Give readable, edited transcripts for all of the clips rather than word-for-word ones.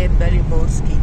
Che belli boschi.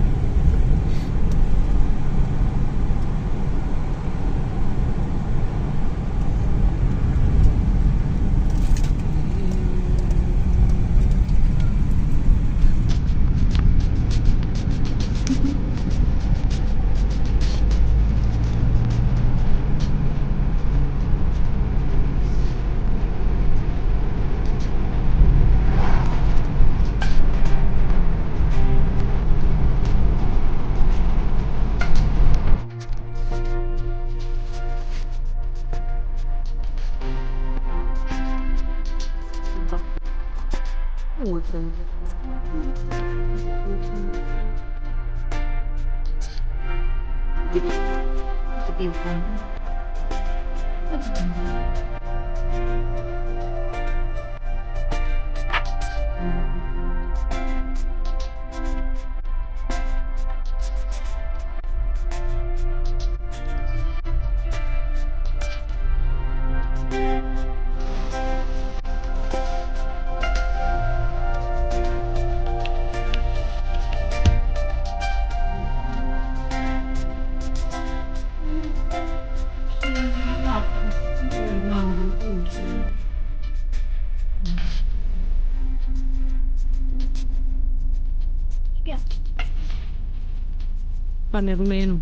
Pane rumeno.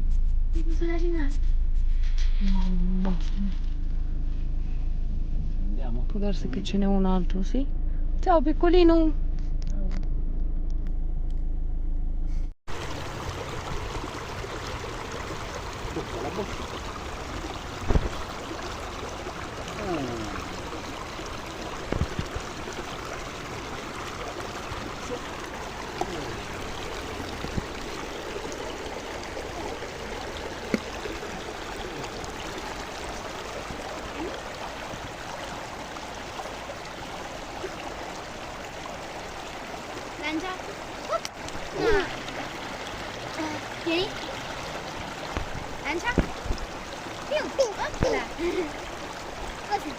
Andiamo. Può darsi che ce n'è un altro, sì? Ciao piccolino. Tocca la bocca. Lancia. No. Tieni. Lancia. Più. Là. Così.